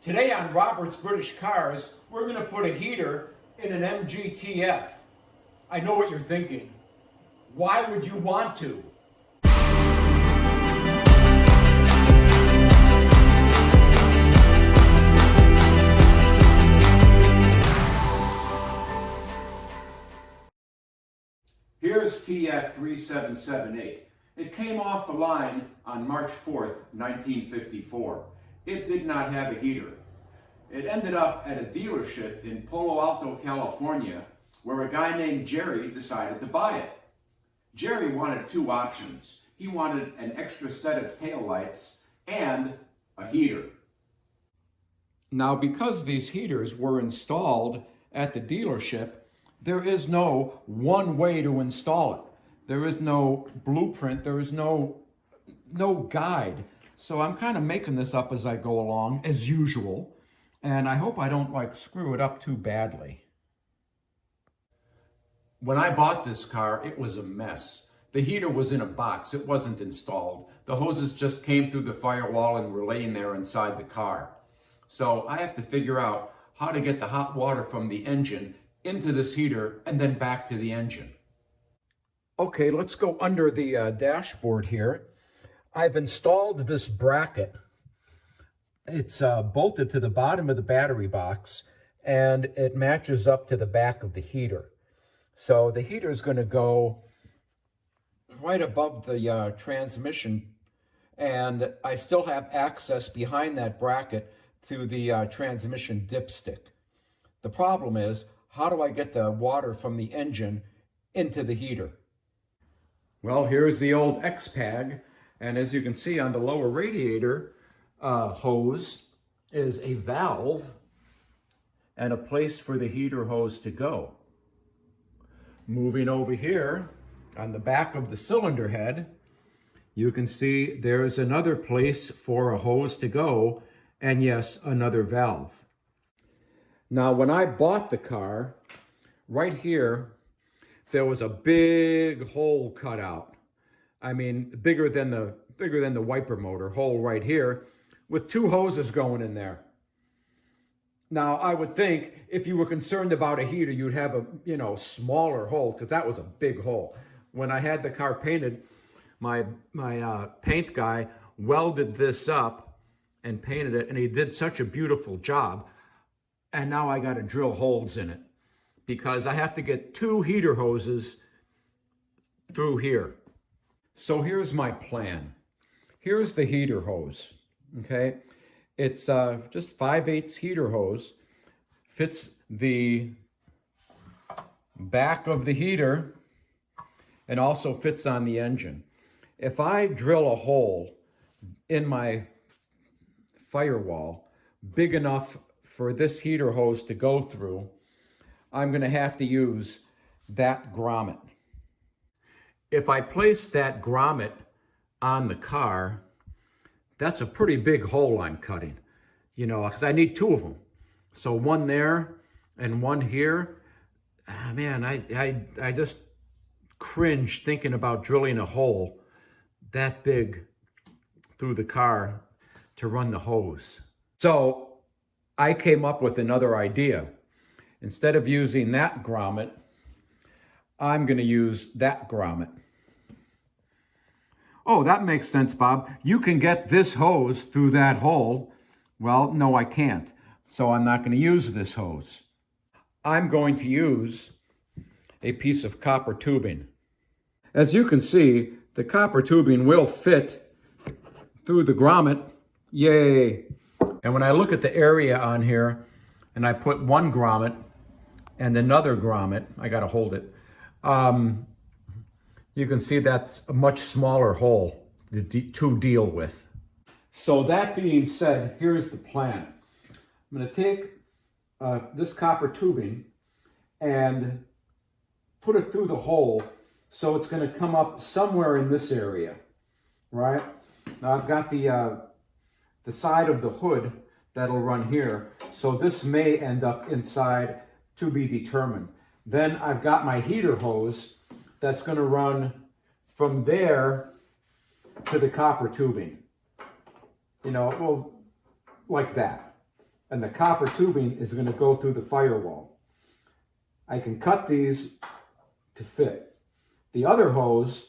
Today on Robert's British Cars, we're going to put a heater in an MGTF. I know what you're thinking. Why would you want to? Here's TF3778. It came off the line on March 4th, 1954. It did not have a heater. It ended up at a dealership in Palo Alto, California, where a guy named Jerry decided to buy it. Jerry wanted two options. He wanted an extra set of taillights and a heater. Now, because these heaters were installed at the dealership, there is no one way to install it. There is no blueprint, there is no guide. So I'm kind of making this up as I go along, as usual. And I hope I don't screw it up too badly. When I bought this car, it was a mess. The heater was in a box, it wasn't installed. The hoses just came through the firewall and were laying there inside the car. So I have to figure out how to get the hot water from the engine into this heater and then back to the engine. Okay, let's go under the dashboard here. I've installed this bracket. It's bolted to the bottom of the battery box and it matches up to the back of the heater. So the heater is going to go right above the transmission, and I still have access behind that bracket through the transmission dipstick. The problem is, how do I get the water from the engine into the heater? Well, here's the old X-Pag, and as you can see on the lower radiator hose is a valve and a place for the heater hose to go. Moving over here on the back of the cylinder head, you can see there's another place for a hose to go, and yes, another valve. Now, when I bought the car, right here, there was a big hole cut out. I mean, bigger than the wiper motor hole right here, with two hoses going in there. Now, I would think if you were concerned about a heater, you'd have a smaller hole, because that was a big hole. When I had the car painted, my paint guy welded this up and painted it, and he did such a beautiful job. And now I got to drill holes in it because I have to get two heater hoses through here. So here's my plan. Here's the heater hose, okay? It's just 5/8 heater hose, fits the back of the heater and also fits on the engine. If I drill a hole in my firewall big enough for this heater hose to go through, I'm going to have to use that grommet. If I place that grommet on the car, that's a pretty big hole I'm cutting, because I need two of them. So one there and one here. Man, I just cringe thinking about drilling a hole that big through the car to run the hose. So I came up with another idea. Instead of using that grommet, I'm going to use that grommet. Oh, that makes sense, Bob. You can get this hose through that hole. Well, no, I can't. So I'm not going to use this hose. I'm going to use a piece of copper tubing. As you can see, the copper tubing will fit through the grommet. Yay! And when I look at the area on here, and I put one grommet and another grommet, I got to hold it, you can see that's a much smaller hole to deal with. So that being said, here's the plan. I'm going to take this copper tubing and put it through the hole, so it's going to come up somewhere in this area, right? Now I've got the side of the hood that'll run here, so this may end up inside, to be determined. Then I've got my heater hose that's going to run from there to the copper tubing. Well, like that. and the copper tubing is going to go through the firewall. I can cut these to fit. The other hose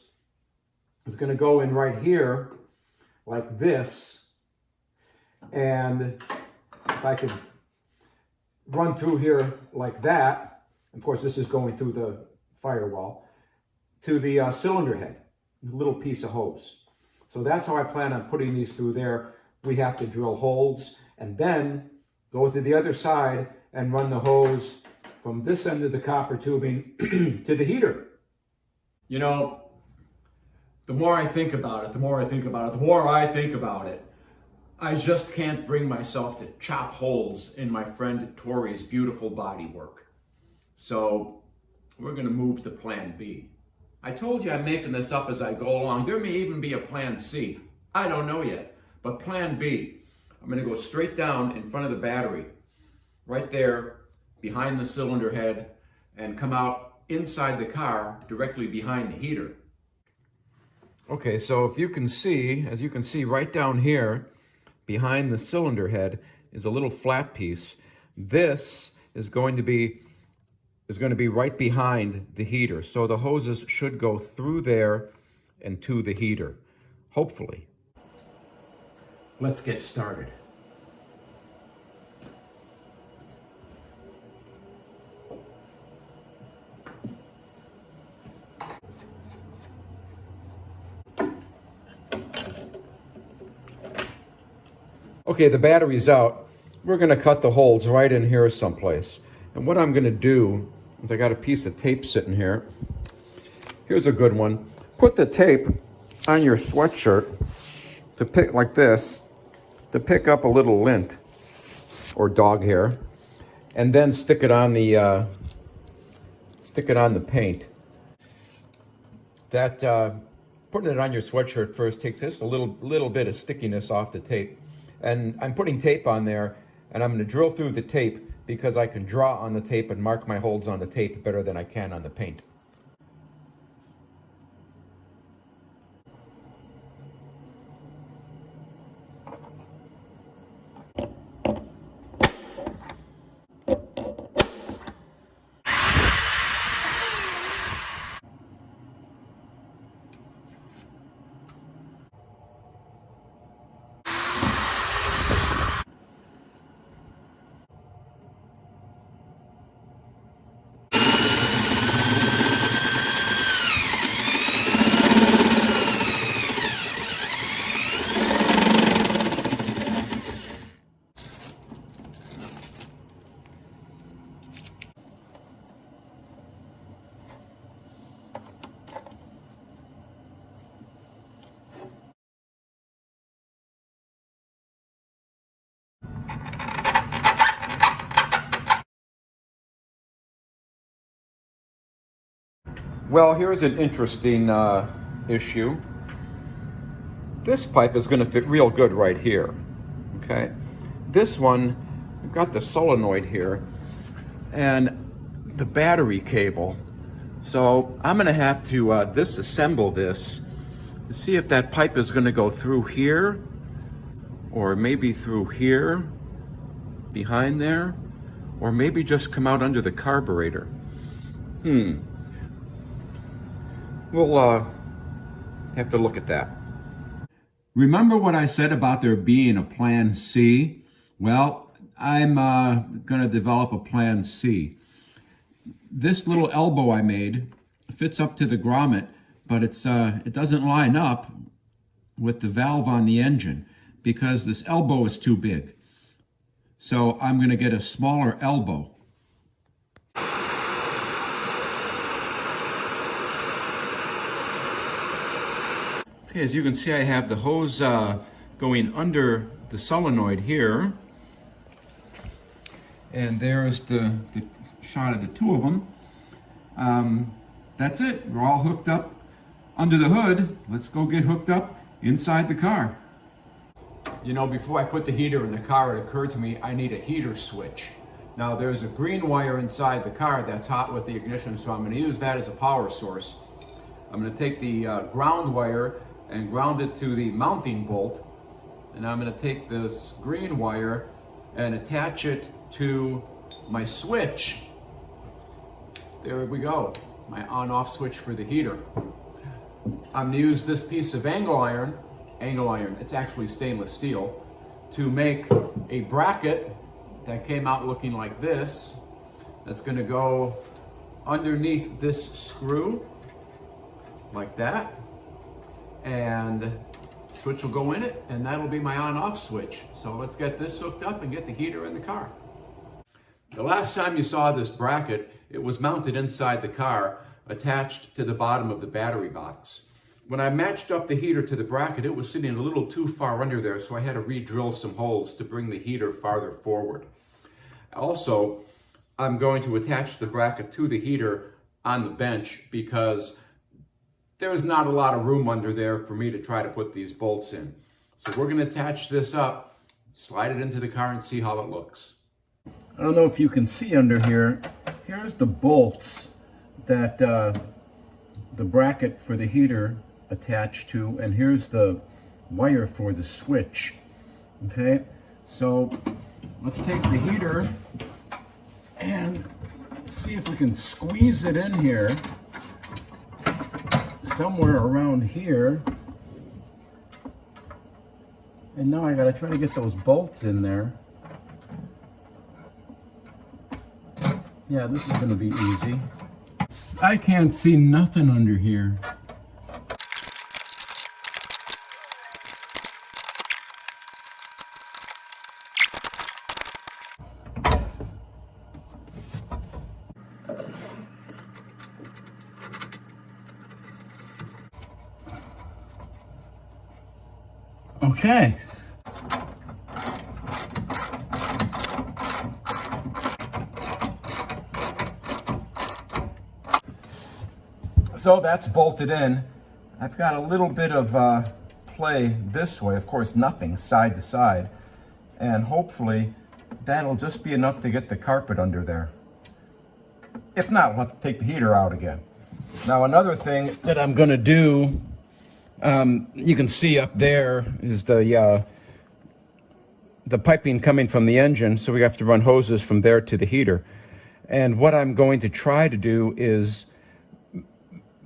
is going to go in right here like this, and if I could run through here like that, of course this is going through the firewall, to the cylinder head, a little piece of hose. So that's how I plan on putting these through there. We have to drill holes and then go to the other side and run the hose from this end of the copper tubing to the heater. You know, the more I think about it, the more I think about it, the more I think about it, I just can't bring myself to chop holes in my friend Tori's beautiful bodywork. So we're going to move to plan B. I told you I'm making this up as I go along. There may even be a plan C. I don't know yet. But plan B, I'm going to go straight down in front of the battery, right there behind the cylinder head, and come out inside the car directly behind the heater. Okay, so if you can see, as you can see right down here, behind the cylinder head is a little flat piece. This is going to be right behind the heater. So the hoses should go through there and to the heater, hopefully. Let's get started. Okay, the battery's out. We're going to cut the holes right in here someplace. And what I'm going to do is I got a piece of tape sitting here. Here's a good one. Put the tape on your sweatshirt to pick like this, to pick up a little lint or dog hair, and then stick it on the paint. That putting it on your sweatshirt first takes just a little bit of stickiness off the tape. And I'm putting tape on there, and I'm going to drill through the tape because I can draw on the tape and mark my holes on the tape better than I can on the paint. Well, here's an interesting issue. This pipe is going to fit real good right here, okay? This one, we've got the solenoid here and the battery cable. So I'm going to have to disassemble this to see if that pipe is going to go through here or maybe through here, behind there, or maybe just come out under the carburetor. We'll have to look at that. Remember what I said about there being a plan C? Well, I'm going to develop a plan C. This little elbow I made fits up to the grommet, but it doesn't line up with the valve on the engine because this elbow is too big. So I'm going to get a smaller elbow. Okay, as you can see, I have the hose going under the solenoid here. And there's the shot of the two of them. That's it. We're all hooked up under the hood. Let's go get hooked up inside the car. You know, before I put the heater in the car, it occurred to me I need a heater switch. Now, there's a green wire inside the car that's hot with the ignition, so I'm going to use that as a power source. I'm going to take the ground wire and ground it to the mounting bolt, and I'm going to take this green wire and attach it to my switch. There we go, my on-off switch for the heater. I'm gonna use this piece of angle iron, it's actually stainless steel, to make a bracket that came out looking like this. That's gonna go underneath this screw, like that. And switch will go in it, and that'll be my on-off switch. So let's get this hooked up and get the heater in the car. The last time you saw this bracket, it was mounted inside the car, attached to the bottom of the battery box. When I matched up the heater to the bracket, it was sitting a little too far under there, so I had to re-drill some holes to bring the heater farther forward. Also, I'm going to attach the bracket to the heater on the bench because there's not a lot of room under there for me to try to put these bolts in. So we're going to attach this up, slide it into the car, and see how it looks. I don't know if you can see under here. Here's the bolts that the bracket for the heater attached to, and here's the wire for the switch. Okay, so let's take the heater and see if we can squeeze it in here, somewhere around here. And now I gotta try to get those bolts in there. Yeah, this is gonna be easy. I can't see nothing under here. Okay. So that's bolted in. I've got a little bit of play this way, of course nothing side to side, and hopefully that'll just be enough to get the carpet under there. If not, we'll have to take the heater out again. Now another thing that I'm gonna do, you can see up there is the piping coming from the engine, so we have to run hoses from there to the heater. And what I'm going to try to do is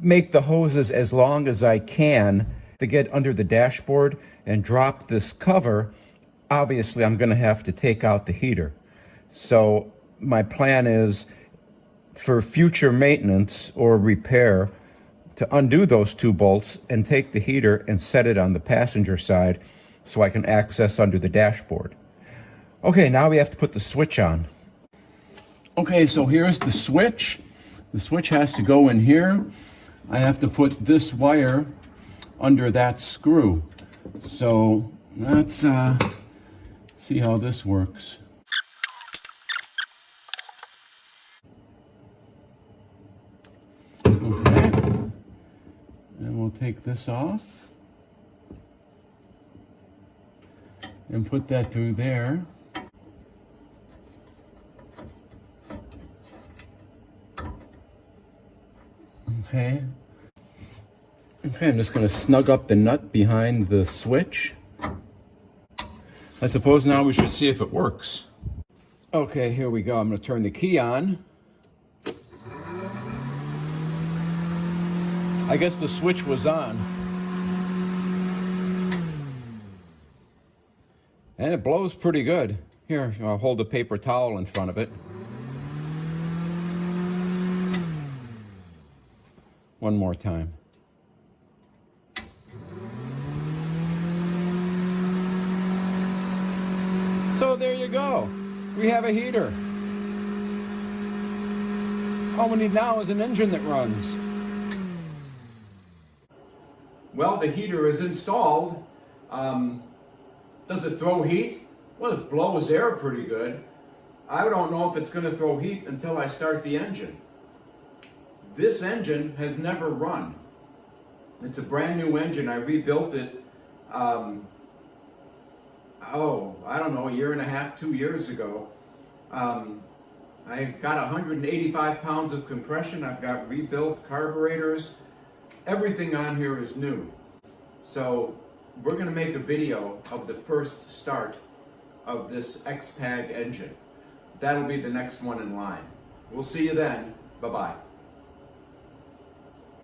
make the hoses as long as I can to get under the dashboard and drop this cover. Obviously, I'm going to have to take out the heater. So my plan is for future maintenance or repair to undo those two bolts and take the heater and set it on the passenger side so I can access under the dashboard. Okay, now we have to put the switch on. Okay, so here's the switch. The switch has to go in here. I have to put this wire under that screw. So let's see how this works. Okay, and we'll take this off and put that through there. Okay. Okay, I'm just going to snug up the nut behind the switch. I suppose now we should see if it works. Okay, here we go. I'm going to turn the key on. I guess the switch was on. And it blows pretty good. Here, I'll hold a paper towel in front of it. One more time. So there you go. We have a heater. All we need now is an engine that runs. Well, the heater is installed. Does it throw heat? Well, it blows air pretty good. I don't know if it's going to throw heat until I start the engine. This engine has never run. It's a brand new engine. I rebuilt it, I don't know, a year and a half, 2 years ago. I've got 185 pounds of compression. I've got rebuilt carburetors. Everything on here is new. So we're going to make a video of the first start of this XPAG engine. That'll be the next one in line. We'll see you then. Bye-bye.